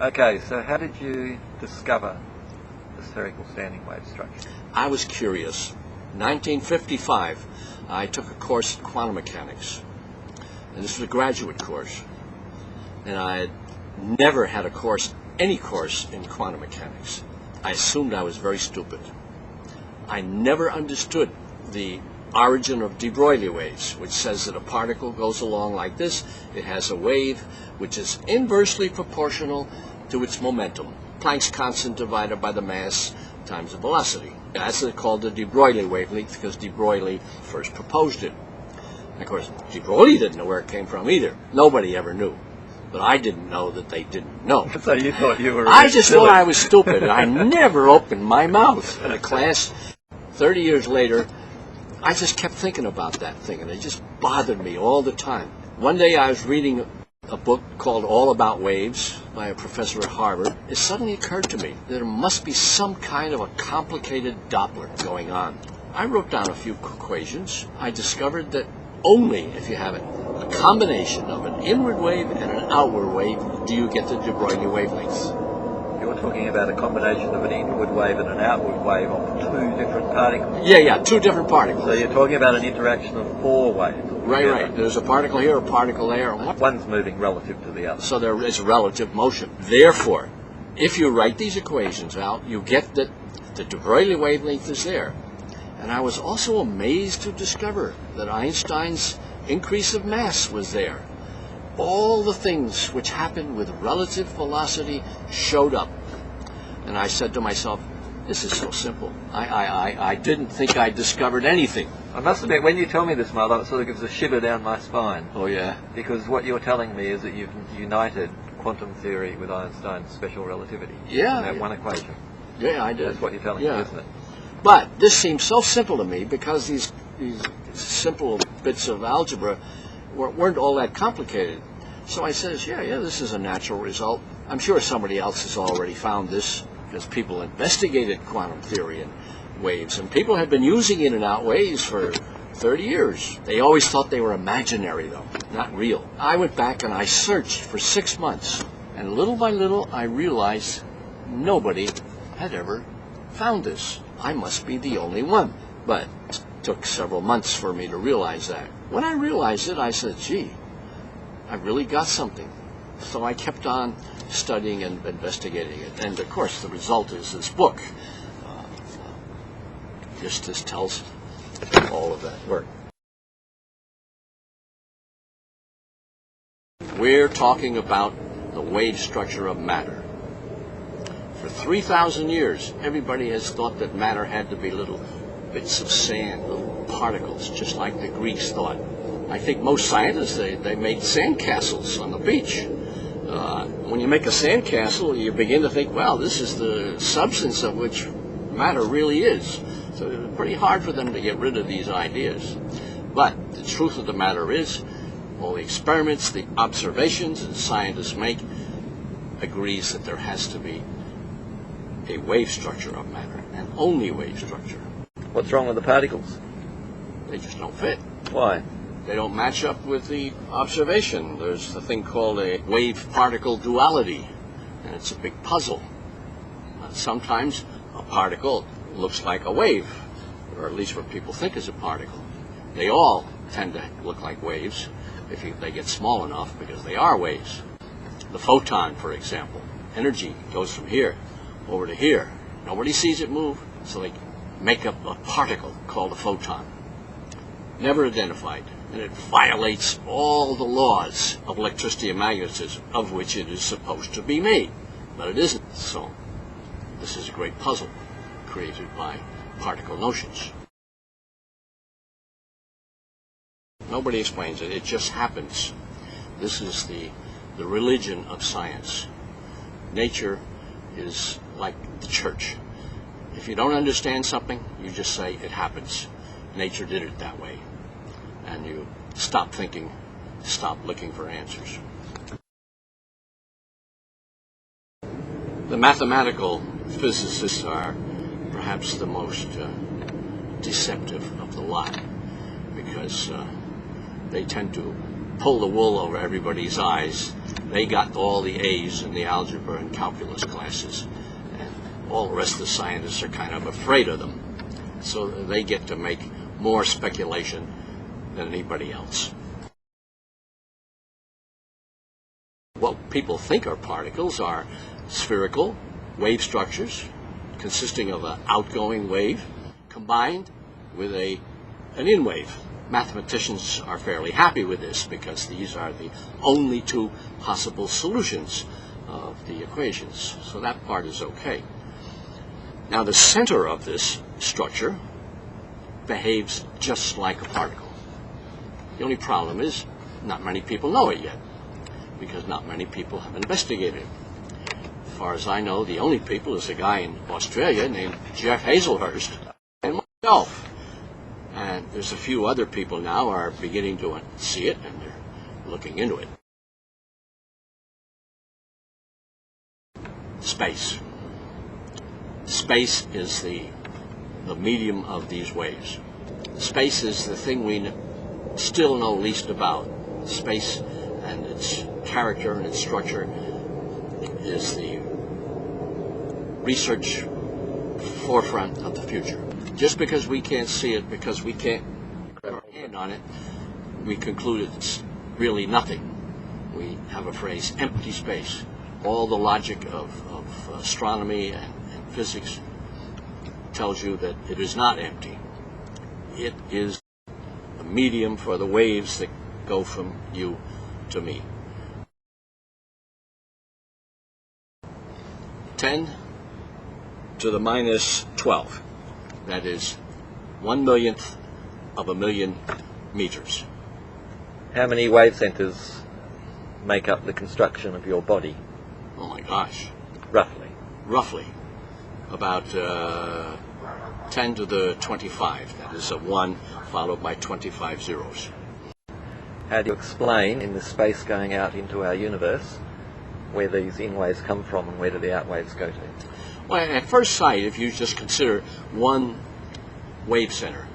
Okay, so how did you discover the spherical standing wave structure? I was curious. 1955, I took a course in quantum mechanics, and this was a graduate course, and I had never had any course in quantum mechanics. I assumed I was very stupid. I never understood the origin of de Broglie waves, which says that a particle goes along like this. It has a wave which is inversely proportional to its momentum. Planck's constant divided by the mass times the velocity. That's called the de Broglie wavelength because de Broglie first proposed it. And of course, de Broglie didn't know where it came from either. Nobody ever knew. But I didn't know that they didn't know. So you thought you were I just silly. thought I was stupid. I never opened my mouth in a class. 30 years later, I just kept thinking about that thing, and it just bothered me all the time. One day I was reading a book called All About Waves by a professor at Harvard. It suddenly occurred to me that there must be some kind of a complicated Doppler going on. I wrote down a few equations. I discovered that only if you have a combination of an inward wave and an outward wave do you get the de Broglie wavelengths. You're talking about a combination of an inward wave and an outward wave of two different particles. Yeah, two different particles. So you're talking about an interaction of four waves. Right. There's a particle here, a particle there. One's moving relative to the other. So there is relative motion. Therefore, if you write these equations out, you get that the de Broglie wavelength is there. And I was also amazed to discover that Einstein's increase of mass was there. All the things which happen with relative velocity showed up. And I said to myself, this is so simple. I didn't think I discovered anything. I must admit, when you tell me this, Milo, it sort of gives a shiver down my spine. Oh, yeah? Because what you're telling me is that you've united quantum theory with Einstein's special relativity. Yeah. In that one equation. Yeah, I did. That's what you're telling me, isn't it? But this seems so simple to me because these simple bits of algebra weren't all that complicated. So I says, yeah, this is a natural result. I'm sure somebody else has already found this because people investigated quantum theory and waves, and people had been using in and out waves for 30 years. They always thought they were imaginary, though, not real. I went back and I searched for 6 months, and little by little I realized nobody had ever found this. I must be the only one. But it took several months for me to realize that. When I realized it, I said, gee, I really got something. So I kept on studying and investigating it. And of course, the result is this book. This tells all of that work. We're talking about the wave structure of matter. For 3,000 years, everybody has thought that matter had to be little bits of sand, little particles, just like the Greeks thought. I think most scientists, they made sand castles on the beach. When you make a sand castle, you begin to think, well, this is the substance of which matter really is. So it's pretty hard for them to get rid of these ideas. But the truth of the matter is, all the experiments, the observations that scientists make agrees that there has to be a wave structure of matter, and only wave structure. What's wrong with the particles? They just don't fit. Why? They don't match up with the observation. There's a thing called a wave-particle duality, and it's a big puzzle. Sometimes a particle looks like a wave, or at least what people think is a particle. They all tend to look like waves if they get small enough, because they are waves. The photon, for example, energy goes from here over to here. Nobody sees it move, so they make up a particle called a photon. Never identified, and it violates all the laws of electricity and magnetism, of which it is supposed to be made, but it isn't. So this is a great puzzle created by particle notions. Nobody explains it. It just happens. This is the religion of science. Nature is like the church. If you don't understand something, you just say it happens. Nature did it that way. And you stop thinking, stop looking for answers. The mathematical physicists are perhaps the most deceptive of the lot, because they tend to pull the wool over everybody's eyes. They got all the A's in the algebra and calculus classes, and all the rest of the scientists are kind of afraid of them. So they get to make more speculation than anybody else. What people think are particles are spherical wave structures consisting of an outgoing wave combined with an in wave. Mathematicians are fairly happy with this because these are the only two possible solutions of the equations. So that part is okay. Now the center of this structure behaves just like a particle. The only problem is not many people know it yet, because not many people have investigated it. As far as I know, the only people is a guy in Australia named Jeff Hazelhurst and myself. And there's a few other people now are beginning to see it, and they're looking into it. Space. Space is the medium of these waves. Space is the thing we still know least about. Space and its character and its structure is the research forefront of the future. Just because we can't see it, because we can't put our hand on it, we conclude it's really nothing. We have a phrase, empty space. All the logic of astronomy and physics tells you that it is not empty. It is a medium for the waves that go from you to me. 10 to the minus 12. That is 1/1,000,000 of a million meters. How many wave centers make up the construction of your body? Oh my gosh. Roughly. Roughly. About 10 to the 25. That is a 1 followed by 25 zeros. How do you explain, in the space going out into our universe, where these in waves come from and where do the out waves go to? Well, at first sight, if you just consider one wave center,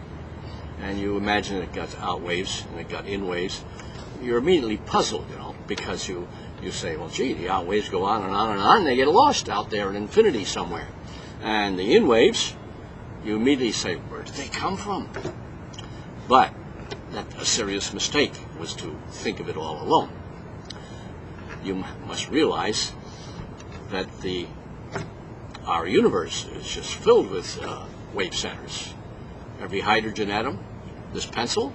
and you imagine it got out waves and it got in waves, you're immediately puzzled, because you say, well, gee, the out waves go on and on and on, and they get lost out there in infinity somewhere. And the in waves, you immediately say, where did they come from? But a serious mistake was to think of it all alone. You must realize that our universe is just filled with wave centers. Every hydrogen atom, this pencil,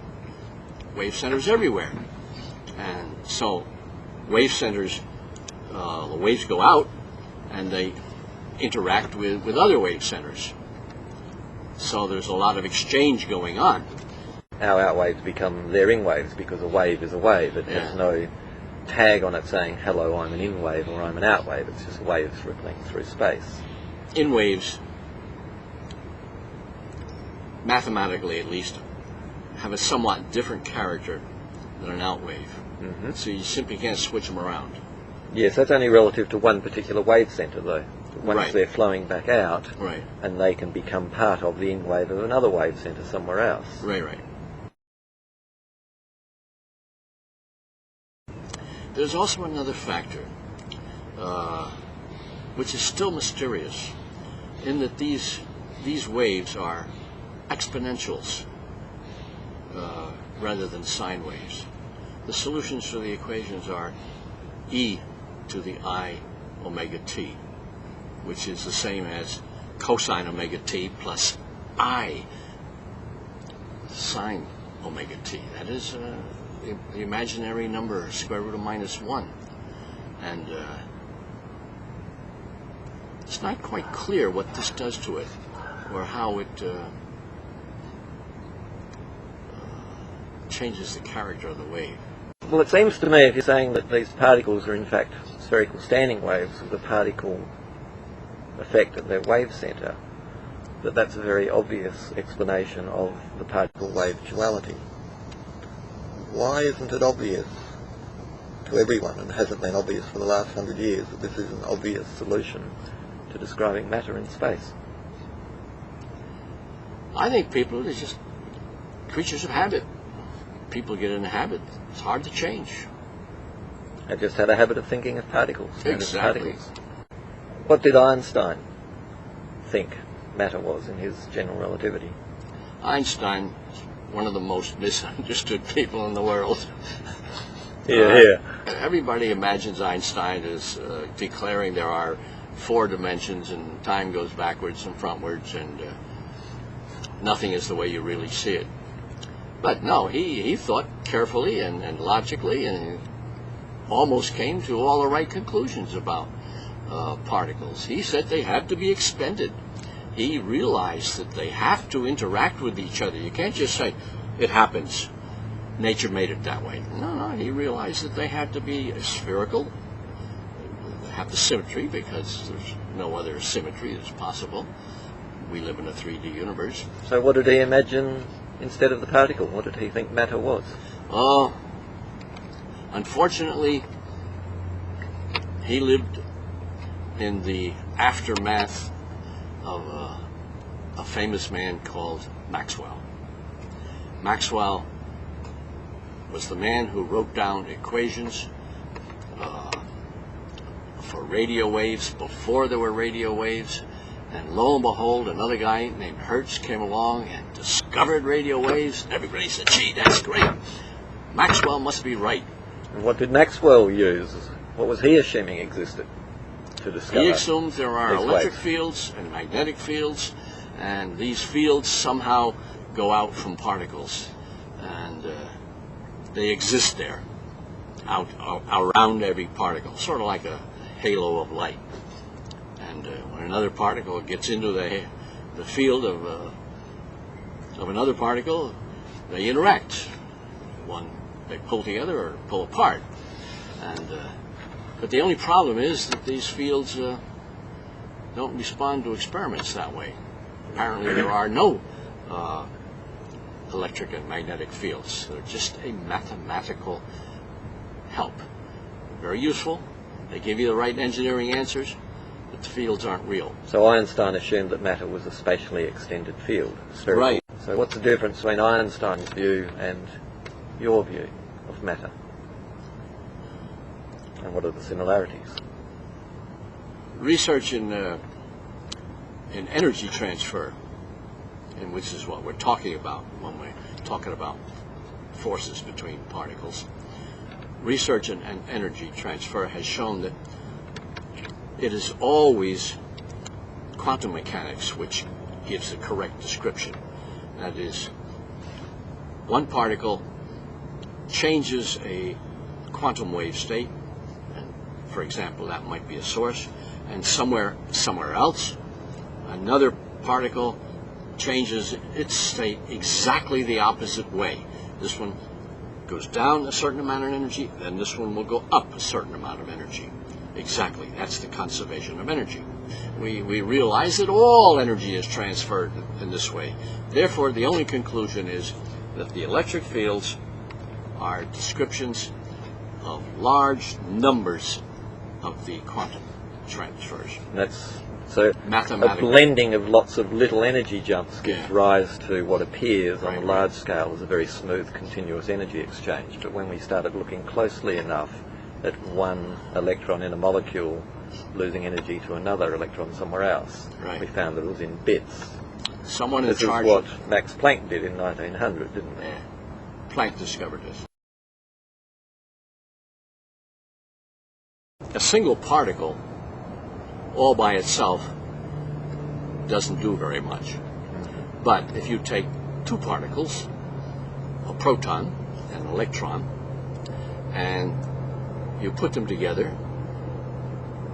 wave centers everywhere. And so wave centers, the waves go out and they interact with other wave centers. So there's a lot of exchange going on. Our out waves become their in waves because a wave is a wave. It has no tag on it saying, hello, I'm an in wave or I'm an out wave. It's just waves rippling through space. In waves, mathematically at least, have a somewhat different character than an out wave. Mm-hmm. So you simply can't switch them around. Yes, that's only relative to one particular wave center, though. Once they're flowing back out, and they can become part of the in wave of another wave center somewhere else. Right. There's also another factor, which is still mysterious, in that these waves are exponentials rather than sine waves. The solutions for the equations are e to the I omega t, which is the same as cosine omega t plus I sine omega t. That is the imaginary number, square root of -1. And it's not quite clear what this does to it, or how it changes the character of the wave. Well, it seems to me, if you're saying that these particles are in fact spherical standing waves with a particle effect at their wave center, that's a very obvious explanation of the particle-wave duality. Why isn't it obvious to everyone, and hasn't been obvious for the last 100 years, that this is an obvious solution to describing matter in space? I think people are just creatures of habit. people get in the habit, it's hard to change. I just had a habit of thinking of particles. And as Exactly. particles. What did Einstein think matter was in his general relativity? Einstein is one of the most misunderstood people in the world. Yeah. Everybody imagines Einstein as declaring there are 4 dimensions and time goes backwards and frontwards and nothing is the way you really see it. But no, he thought carefully and logically and almost came to all the right conclusions about particles. He said they have to be expended. He realized that they have to interact with each other. You can't just say, it happens. Nature made it that way. No, he realized that they had to be spherical, have the symmetry, because there's no other symmetry that's possible. We live in a 3D universe. So what did he imagine instead of the particle? What did he think matter was? Unfortunately, he lived in the aftermath of a famous man called Maxwell. Maxwell was the man who wrote down equations for radio waves before there were radio waves, and lo and behold, another guy named Hertz came along and discovered radio waves, and everybody said, gee, that's great. Maxwell must be right. And what did Maxwell use? What was he assuming existed to discover? He assumed there are these electric waves? fields and magnetic fields, and these fields somehow go out from particles, and they exist there, around every particle, sort of like a halo of light. And when another particle gets into the field of another particle, they interact. They pull together or pull apart. And but the only problem is that these fields don't respond to experiments that way. Apparently there are no electric and magnetic fields. They're just a mathematical help. Very useful. They give you the right engineering answers, but the fields aren't real. So Einstein assumed that matter was a spatially extended field. Spherical. Right. So what's the difference between Einstein's view and your view of matter? And what are the similarities? Research in energy transfer, and which is what we're talking about when we're talking about forces between particles. Research in energy transfer has shown that it is always quantum mechanics which gives the correct description. That is, one particle changes a quantum wave state, and for example that might be a source, and somewhere else another particle changes its state exactly the opposite way. This one goes down a certain amount of energy, then this one will go up a certain amount of energy. Exactly, that's the conservation of energy. We realize that all energy is transferred in this way. Therefore, the only conclusion is that the electric fields are descriptions of large numbers of the quantum transfers. That's so a Mathematically. blending of lots of little energy jumps gives Yeah. rise to what appears on Right, a large scale as a very smooth continuous energy exchange. But when we started looking closely enough at one electron in a molecule losing energy to another electron somewhere else, Right. we found that it was in bits. Someone in This is charge what Max Planck did in 1900, didn't he? Planck discovered this. A single particle all by itself doesn't do very much. But if you take two particles, a proton and an electron, and you put them together,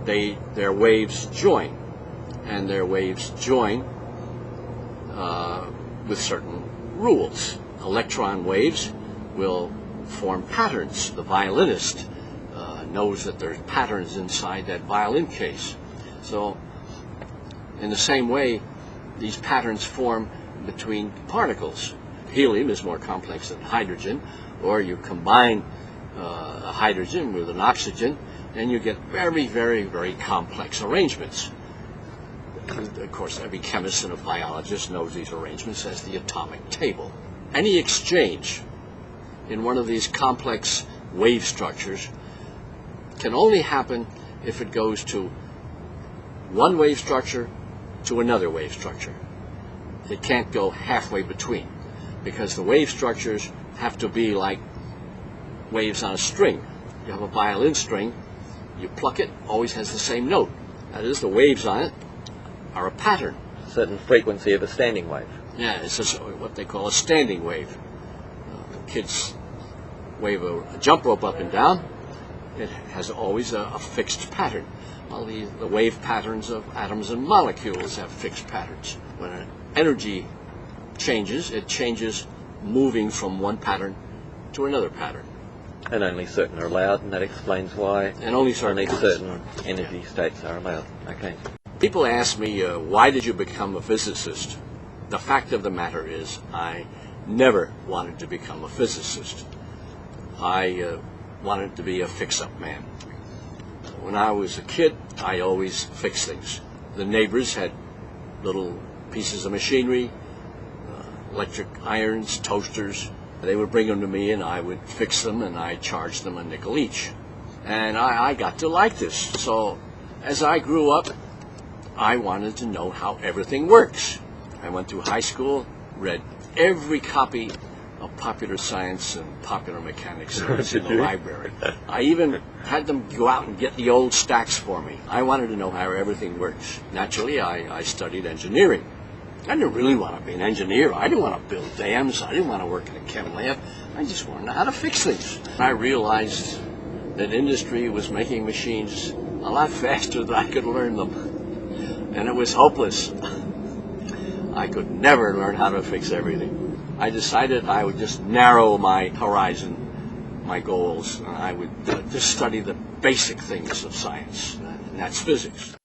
their waves join, and their waves join with certain rules. Electron waves will form patterns. The violinist knows that there's patterns inside that violin case. So in the same way, these patterns form between particles. Helium is more complex than hydrogen, or you combine a hydrogen with an oxygen, and you get very, very, very complex arrangements. Of course, every chemist and a biologist knows these arrangements as the atomic table. Any exchange in one of these complex wave structures can only happen if it goes to one wave structure to another wave structure. It can't go halfway between, because the wave structures have to be like waves on a string. You have a violin string, you pluck it, always has the same note. That is, the waves on it are a pattern. Certain frequency of a standing wave. Yeah, it's just what they call a standing wave. Kids wave a jump rope up and down. It has always a fixed pattern. Well, the wave patterns of atoms and molecules have fixed patterns. When an energy changes, it changes moving from one pattern to another pattern. And only certain are allowed, and that explains why And only certain energy states are allowed. Okay. People ask me, why did you become a physicist? The fact of the matter is, I never wanted to become a physicist. I wanted to be a fix-up man. When I was a kid, I always fixed things. The neighbors had little pieces of machinery, electric irons, toasters. They would bring them to me, and I would fix them, and I charged them a nickel each. And I got to like this. So as I grew up, I wanted to know how everything works. I went through high school, read every copy of Popular Science and Popular Mechanics in the library. I even had them go out and get the old stacks for me. I wanted to know how everything works. Naturally, I studied engineering. I didn't really want to be an engineer. I didn't want to build dams. I didn't want to work in a chem lab. I just wanted to know how to fix things. I realized that industry was making machines a lot faster than I could learn them. And it was hopeless. I could never learn how to fix everything. I decided I would just narrow my horizon, my goals, and I would just study the basic things of science, and that's physics.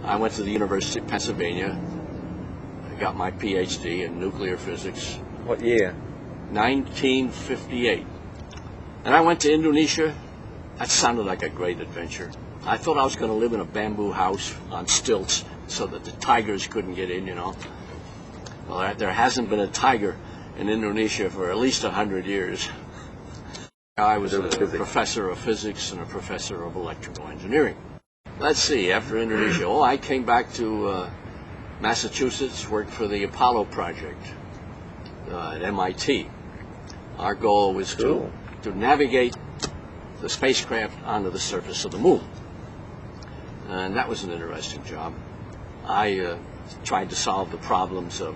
I went to the University of Pennsylvania. I got my PhD in nuclear physics. What year? 1958. And I went to Indonesia. That sounded like a great adventure. I thought I was going to live in a bamboo house on stilts so that the tigers couldn't get in, you know. Well, there hasn't been a tiger in Indonesia for at least 100 years. I was a professor of physics and a professor of electrical engineering. Let's see, after Indonesia, I came back to Massachusetts, worked for the Apollo project at MIT. Our goal was to navigate the spacecraft onto the surface of the moon. And that was an interesting job. I tried to solve the problems of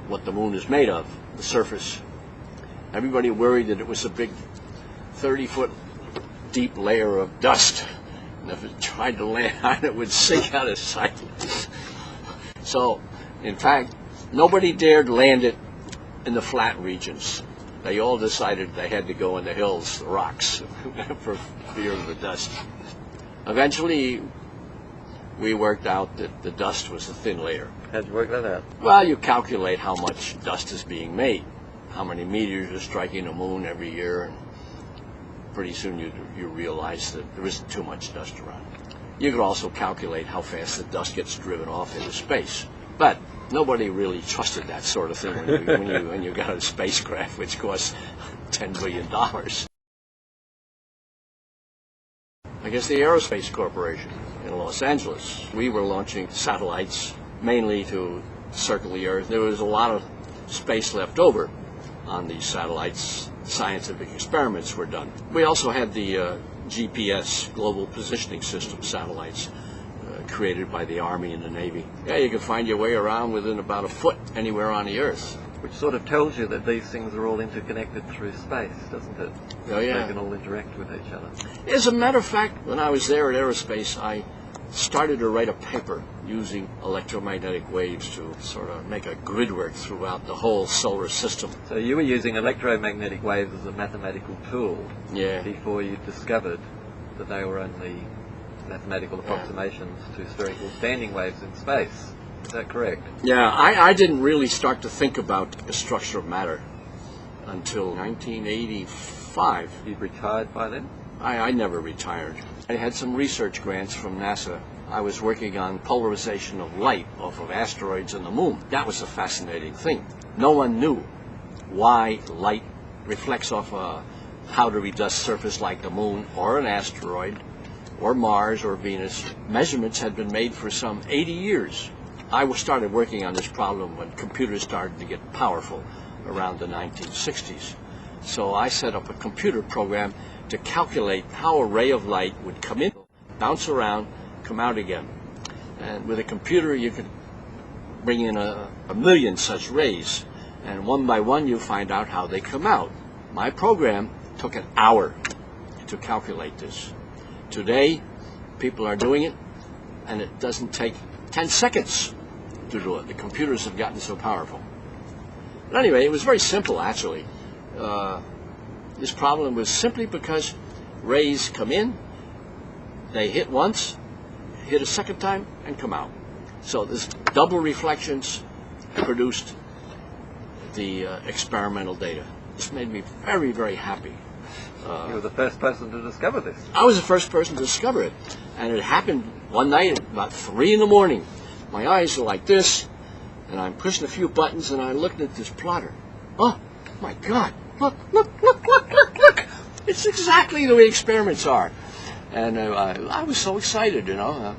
what the moon is made of, the surface. Everybody worried that it was a big 30-foot deep layer of dust. And if it tried to land on it, it would sink out of sight. So, in fact, nobody dared land it in the flat regions. They all decided they had to go in the hills, the rocks, for fear of the dust. Eventually, we worked out that the dust was a thin layer. How'd you work that out? Well, you calculate how much dust is being made, how many meteors are striking the moon every year, and pretty soon you realize that there isn't too much dust around. You could also calculate how fast the dust gets driven off into space. But nobody really trusted that sort of thing when you got a spacecraft, which costs $10 billion. I guess the Aerospace Corporation in Los Angeles, we were launching satellites mainly to circle the Earth. There was a lot of space left over on these satellites. Scientific experiments were done. We also had the GPS, Global Positioning System satellites, created by the Army and the Navy. Yeah, you can find your way around within about a foot anywhere on the Earth. Which sort of tells you that these things are all interconnected through space, doesn't it? Oh, yeah. They can all interact with each other. As a matter of fact, when I was there at Aerospace, I started to write a paper using electromagnetic waves to sort of make a grid work throughout the whole solar system. So you were using electromagnetic waves as a mathematical tool before you discovered that they were only mathematical approximations to spherical standing waves in space. Is that correct? Yeah, I didn't really start to think about the structure of matter until 1985. You'd retired by then? I never retired. I had some research grants from NASA. I was working on polarization of light off of asteroids and the moon. That was a fascinating thing. No one knew why light reflects off a powdery dust surface like the moon or an asteroid or Mars or Venus. Measurements had been made for some 80 years. I started working on this problem when computers started to get powerful around the 1960s. So I set up a computer program to calculate how a ray of light would come in, bounce around, come out again. And with a computer you could bring in a million such rays, and one by one you find out how they come out. My program took an hour to calculate this. Today, people are doing it, and it doesn't take 10 seconds to do it. The computers have gotten so powerful. But anyway, it was very simple, actually. This problem was simply because rays come in, they hit once, hit a second time, and come out. So this double reflections produced the experimental data. This made me very, very happy. You were the first person to discover this. I was the first person to discover it. And it happened one night at about 3 in the morning. My eyes are like this, and I'm pushing a few buttons, and I'm looking at this plotter. Oh, my God. Look, look, look, look, look, look. It's exactly the way experiments are. And I was so excited, you know.